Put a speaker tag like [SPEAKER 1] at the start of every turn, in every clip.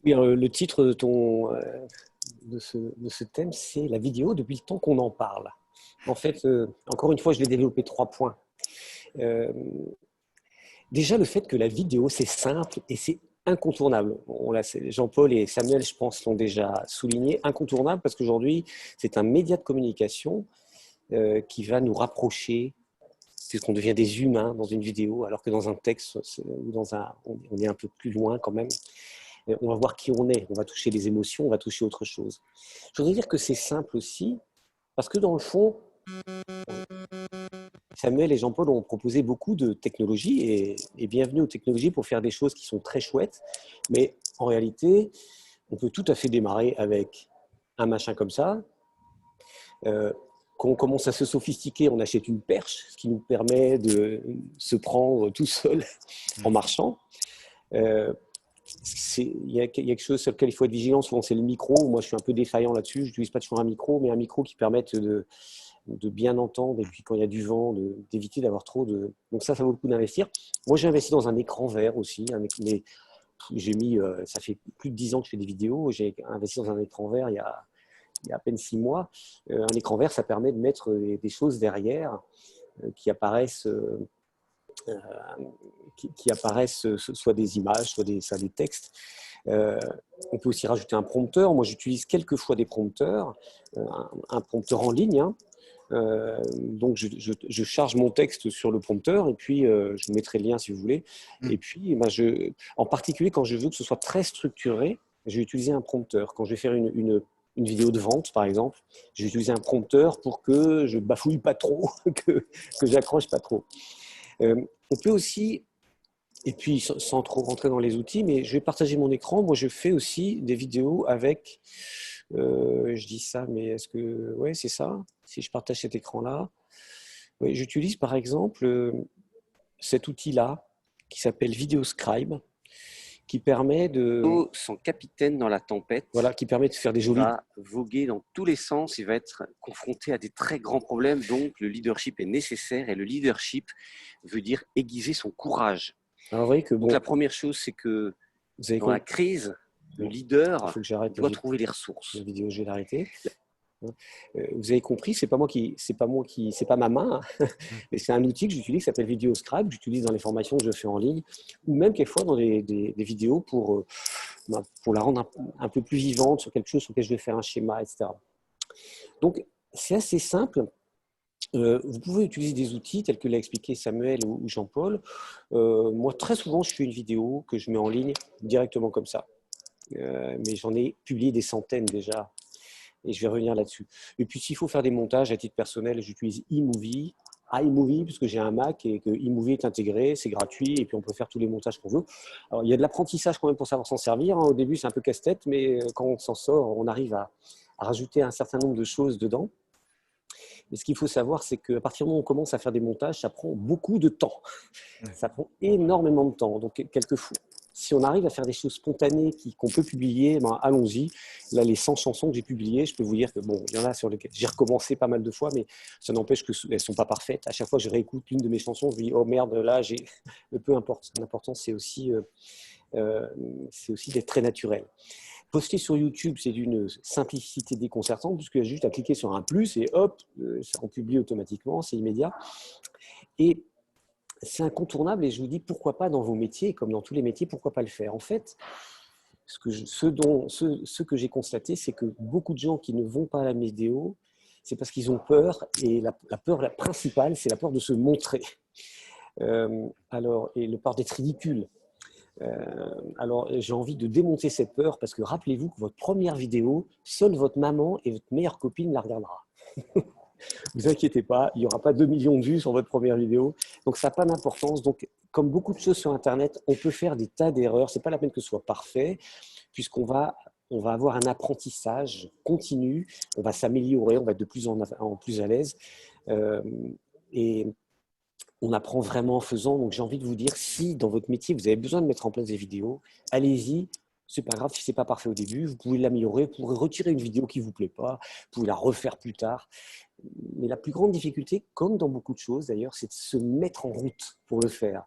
[SPEAKER 1] Oui, le titre de ce thème, c'est la vidéo depuis le temps qu'on en parle. En fait, encore une fois, je vais développer 3 points. Euh, Déjà, le fait que la vidéo, c'est simple et c'est incontournable. Jean-Paul et Samuel, je pense, l'ont déjà souligné. Incontournable parce qu'aujourd'hui, c'est un média de communication qui va nous rapprocher, puisqu'on devient des humains dans une vidéo, alors que dans un texte, on est un peu plus loin quand même. On va voir qui on est, on va toucher les émotions, on va toucher autre chose. Je voudrais dire que c'est simple aussi, parce que dans le fond, Samuel et Jean-Paul ont proposé beaucoup de technologies et bienvenue aux technologies pour faire des choses qui sont très chouettes, mais en réalité, on peut tout à fait démarrer avec un machin comme ça. Quand on commence à se sophistiquer, on achète une perche, ce qui nous permet de se prendre tout seul en marchant. Il y a quelque chose sur lequel il faut être vigilant, souvent c'est le micro. Moi, je suis un peu défaillant là-dessus. Je n'utilise pas toujours un micro, mais un micro qui permette de bien entendre et puis quand il y a du vent, d'éviter d'avoir trop de… Donc ça vaut le coup d'investir. Moi, j'ai investi dans un écran vert aussi. Mais ça fait plus de 10 ans que je fais des vidéos. J'ai investi dans un écran vert il y a à peine 6 mois. Un écran vert, ça permet de mettre des choses derrière qui apparaissent… qui apparaissent soit des images, soit des textes. On peut aussi rajouter un prompteur. Moi, j'utilise quelques fois des prompteurs, un prompteur en ligne. Donc, je charge mon texte sur le prompteur et puis je vous mettrai le lien si vous voulez. Et puis, en particulier, quand je veux que ce soit très structuré, je vais utiliser un prompteur. Quand je vais faire une vidéo de vente, par exemple, je vais utiliser un prompteur pour que je bafouille pas trop, que j'accroche pas trop. On peut aussi, et puis sans trop rentrer dans les outils, mais je vais partager mon écran. Moi, je fais aussi des vidéos avec, je dis ça, mais est-ce que, ouais, c'est ça. Si je partage cet écran-là, ouais, j'utilise par exemple cet outil-là qui s'appelle VideoScribe, qui permet de,
[SPEAKER 2] Son capitaine dans la tempête,
[SPEAKER 1] voilà, qui permet de faire des
[SPEAKER 2] il
[SPEAKER 1] jolis…
[SPEAKER 2] va voguer dans tous les sens, il va être confronté à des très grands problèmes, donc le leadership est nécessaire et le leadership veut dire aiguiser son courage.
[SPEAKER 1] Alors, vous voyez que
[SPEAKER 2] Donc
[SPEAKER 1] bon,
[SPEAKER 2] la première chose, c'est que
[SPEAKER 1] vous avez
[SPEAKER 2] dans la
[SPEAKER 1] compris.
[SPEAKER 2] crise, le
[SPEAKER 1] Bon, il
[SPEAKER 2] leader
[SPEAKER 1] faut que j'arrête
[SPEAKER 2] doit trouver les ressources.
[SPEAKER 1] la vidéo, je vais l'arrêter. Vous avez compris, c'est pas ma main, mais c'est un outil que j'utilise qui s'appelle VideoScribe, que j'utilise dans les formations que je fais en ligne, ou même quelquefois dans des vidéos pour la rendre un peu plus vivante sur quelque chose sur lequel je vais faire un schéma, etc. Donc, c'est assez simple. Vous pouvez utiliser des outils tels que l'a expliqué Samuel ou Jean-Paul. Moi, très souvent, je fais une vidéo que je mets en ligne directement comme ça. Mais j'en ai publié des centaines déjà. Et je vais revenir là-dessus. Et puis, s'il faut faire des montages à titre personnel, j'utilise iMovie, parce que j'ai un Mac et que iMovie est intégré, c'est gratuit, et puis on peut faire tous les montages qu'on veut. Alors, il y a de l'apprentissage quand même pour savoir s'en servir. Au début, c'est un peu casse-tête, mais quand on s'en sort, on arrive à rajouter un certain nombre de choses dedans. Mais ce qu'il faut savoir, c'est qu'à partir du moment où on commence à faire des montages, ça prend beaucoup de temps. Ça prend énormément de temps. Donc, quelquefois, si on arrive à faire des choses spontanées qu'on peut publier, ben, allons-y. Là, les 100 chansons que j'ai publiées, je peux vous dire que bon, il y en a sur lesquelles j'ai recommencé pas mal de fois, mais ça n'empêche qu'elles ne sont pas parfaites. À chaque fois que je réécoute l'une de mes chansons, je me dis oh merde, là, peu importe. L'important, c'est aussi d'être très naturel. Poster sur YouTube, c'est d'une simplicité déconcertante, puisqu'il y a juste à cliquer sur un plus et hop, ça en publie automatiquement, c'est immédiat. Et c'est incontournable et je vous dis pourquoi pas dans vos métiers, comme dans tous les métiers, pourquoi pas le faire. En fait, ce que j'ai constaté, c'est que beaucoup de gens qui ne vont pas à la vidéo, c'est parce qu'ils ont peur et la peur la principale, c'est la peur de se montrer. Et le peur d'être ridicule. Alors, j'ai envie de démonter cette peur parce que rappelez-vous que votre première vidéo, seule votre maman et votre meilleure copine la regardera. Vous inquiétez pas, il n'y aura pas 2 millions de vues sur votre première vidéo. Donc, ça n'a pas d'importance. Donc, comme beaucoup de choses sur Internet, on peut faire des tas d'erreurs. Ce n'est pas la peine que ce soit parfait, puisqu'on va avoir un apprentissage continu. On va s'améliorer, on va être de plus en plus à l'aise. Et on apprend vraiment en faisant. Donc, j'ai envie de vous dire, si dans votre métier, vous avez besoin de mettre en place des vidéos, allez-y. C'est pas grave si c'est pas parfait au début, vous pouvez l'améliorer, vous pourrez retirer une vidéo qui vous plaît pas, vous pouvez la refaire plus tard. Mais la plus grande difficulté, comme dans beaucoup de choses d'ailleurs, c'est de se mettre en route pour le faire.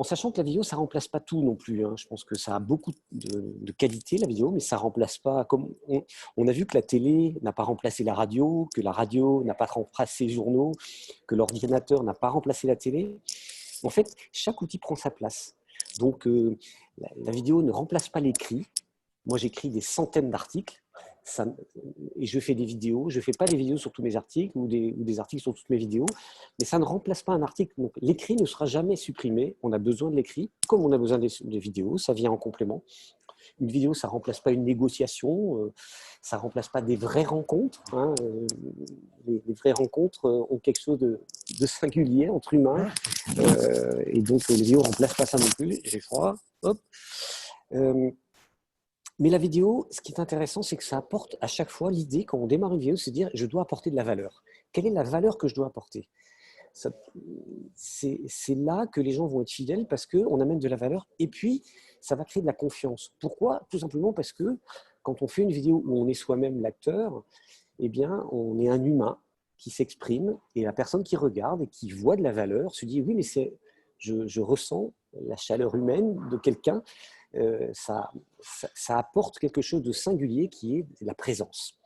[SPEAKER 1] En sachant que la vidéo, ça ne remplace pas tout non plus, hein. Je pense que ça a beaucoup de qualité, la vidéo, mais ça ne remplace pas. Comme on a vu que la télé n'a pas remplacé la radio, que la radio n'a pas remplacé les journaux, que l'ordinateur n'a pas remplacé la télé. En fait, chaque outil prend sa place. Donc, la vidéo ne remplace pas l'écrit. Moi, j'écris des centaines d'articles et je fais des vidéos. Je ne fais pas des vidéos sur tous mes articles ou des articles sur toutes mes vidéos, mais ça ne remplace pas un article. Donc, l'écrit ne sera jamais supprimé. On a besoin de l'écrit, comme on a besoin des vidéos. Ça vient en complément. Une vidéo, ça ne remplace pas une négociation, ça ne remplace pas des vraies rencontres, hein. Les vraies rencontres ont quelque chose de singulier entre humains, et donc les vidéos ne remplacent pas ça non plus. J'ai froid. Hop. Mais la vidéo, ce qui est intéressant, c'est que ça apporte à chaque fois l'idée, quand on démarre une vidéo, c'est de dire « je dois apporter de la valeur ». Quelle est la valeur que je dois apporter? C'est là que les gens vont être fidèles parce qu'on amène de la valeur et puis ça va créer de la confiance. Pourquoi? Tout simplement parce que quand on fait une vidéo où on est soi-même l'acteur, eh bien, on est un humain qui s'exprime et la personne qui regarde et qui voit de la valeur se dit « oui, mais je ressens la chaleur humaine de quelqu'un ». Ça apporte quelque chose de singulier qui est la présence.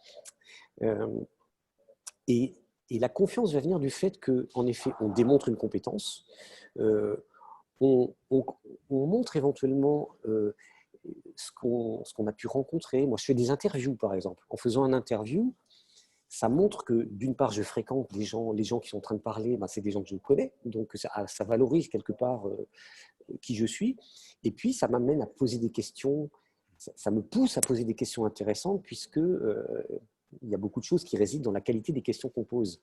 [SPEAKER 1] Et la confiance va venir du fait qu'en effet, on démontre une compétence, on montre éventuellement ce qu'on a pu rencontrer. Moi, je fais des interviews, par exemple. En faisant un interview, ça montre que, d'une part, je fréquente les gens qui sont en train de parler, ben, c'est des gens que je connais, donc ça valorise quelque part qui je suis. Et puis, ça m'amène à poser des questions, ça me pousse à poser des questions intéressantes, puisque il y a beaucoup de choses qui résident dans la qualité des questions qu'on pose.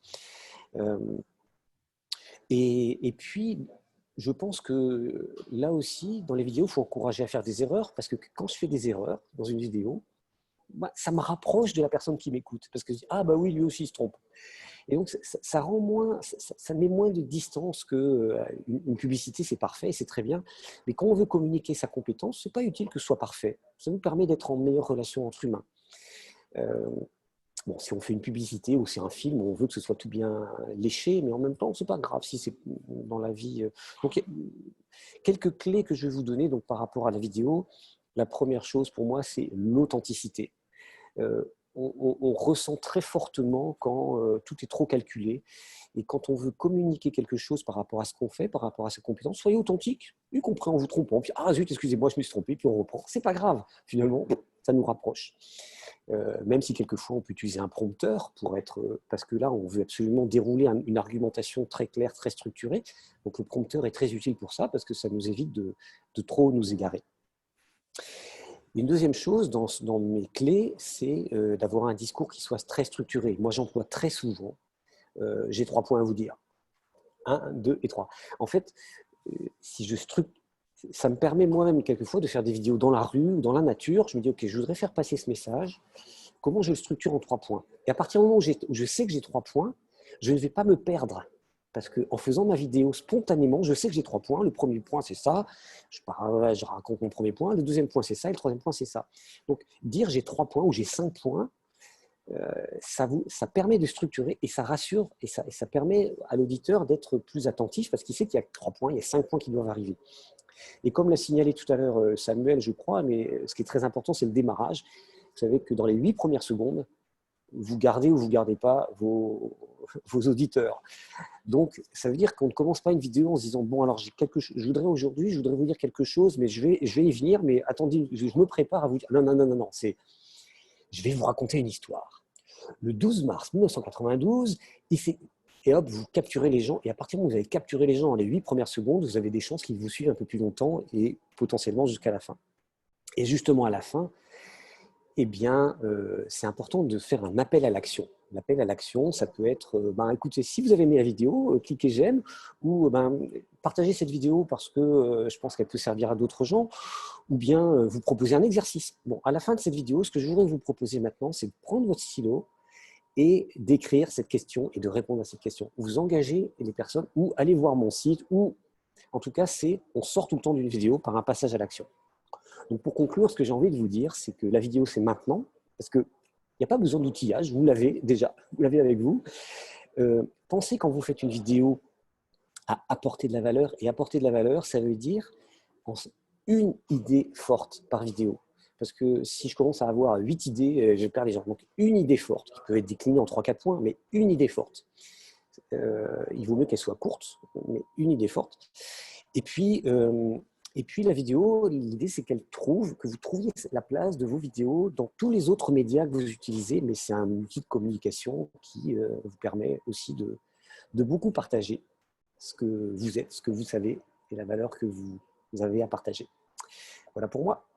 [SPEAKER 1] Et puis, je pense que là aussi, dans les vidéos, il faut encourager à faire des erreurs, parce que quand je fais des erreurs dans une vidéo, bah, ça me rapproche de la personne qui m'écoute, parce que je dis « ah bah oui, lui aussi il se trompe ». Et donc, ça rend moins, ça met moins de distance qu'une publicité, c'est parfait, c'est très bien. Mais quand on veut communiquer sa compétence, ce n'est pas utile que ce soit parfait. Ça nous permet d'être en meilleure relation entre humains. Bon, si on fait une publicité ou c'est un film, on veut que ce soit tout bien léché, mais en même temps, ce n'est pas grave si c'est dans la vie. Donc, quelques clés que je vais vous donner donc, par rapport à la vidéo. La première chose pour moi, c'est l'authenticité. On ressent très fortement quand tout est trop calculé. Et quand on veut communiquer quelque chose par rapport à ce qu'on fait, par rapport à ses compétences, soyez authentique, y compris en vous trompant. Puis, ah zut, excusez-moi, je me suis trompé, puis on reprend. C'est pas grave, finalement, ça nous rapproche. Même si quelquefois on peut utiliser un prompteur pour parce que là, on veut absolument dérouler une argumentation très claire, très structurée. Donc le prompteur est très utile pour ça, parce que ça nous évite de trop nous égarer. Une deuxième chose dans mes clés, c'est d'avoir un discours qui soit très structuré. Moi, j'emploie très souvent, j'ai 3 points à vous dire. 1, 2 et 3. En fait, ça me permet moi-même quelquefois de faire des vidéos dans la rue ou dans la nature. Je me dis, ok, je voudrais faire passer ce message. Comment je le structure en 3 points? Et à partir du moment où je sais que j'ai 3 points, je ne vais pas me perdre. Parce qu'en faisant ma vidéo spontanément, je sais que j'ai 3 points. Le premier point, c'est ça. Je raconte mon premier point. Le deuxième point, c'est ça. Et le troisième point, c'est ça. Donc, dire j'ai 3 points ou j'ai 5 points, ça permet de structurer et ça rassure et ça permet à l'auditeur d'être plus attentif parce qu'il sait qu'il y a 3 points, il y a 5 points qui doivent arriver. Et comme l'a signalé tout à l'heure Samuel, je crois, mais ce qui est très important, c'est le démarrage. Vous savez que dans les 8 premières secondes, vous gardez ou vous ne gardez pas vos auditeurs. Donc, ça veut dire qu'on ne commence pas une vidéo en se disant « bon, alors je voudrais vous dire quelque chose, mais je vais y venir, mais attendez, je me prépare à vous dire… » Non, non, non, non, non, c'est « je vais vous raconter une histoire. Le 12 mars 1992, et hop, vous capturez les gens, et à partir du moment où vous avez capturé les gens dans les 8 premières secondes, vous avez des chances qu'ils vous suivent un peu plus longtemps et potentiellement jusqu'à la fin. Et justement, à la fin, eh bien, c'est important de faire un appel à l'action. L'appel à l'action, ça peut être, écoutez, si vous avez aimé la vidéo, cliquez j'aime, ou partagez cette vidéo parce que je pense qu'elle peut servir à d'autres gens, ou bien vous proposez un exercice. Bon, à la fin de cette vidéo, ce que je voudrais vous proposer maintenant, c'est de prendre votre stylo et d'écrire cette question et de répondre à cette question. Vous engagez les personnes ou allez voir mon site, ou en tout cas, on sort tout le temps d'une vidéo par un passage à l'action. Donc, pour conclure, ce que j'ai envie de vous dire, c'est que la vidéo, c'est maintenant, parce qu'il n'y a pas besoin d'outillage, vous l'avez déjà, vous l'avez avec vous. Pensez quand vous faites une vidéo à apporter de la valeur. Et apporter de la valeur, ça veut dire une idée forte par vidéo. Parce que si je commence à avoir 8 idées, je perds les gens. Donc, une idée forte, qui peut être déclinée en 3-4 points, mais une idée forte. Il vaut mieux qu'elle soit courte, mais une idée forte. Et puis la vidéo, l'idée, c'est que vous trouviez la place de vos vidéos dans tous les autres médias que vous utilisez, mais c'est un outil de communication qui vous permet aussi de beaucoup partager ce que vous êtes, ce que vous savez et la valeur que vous avez à partager. Voilà pour moi.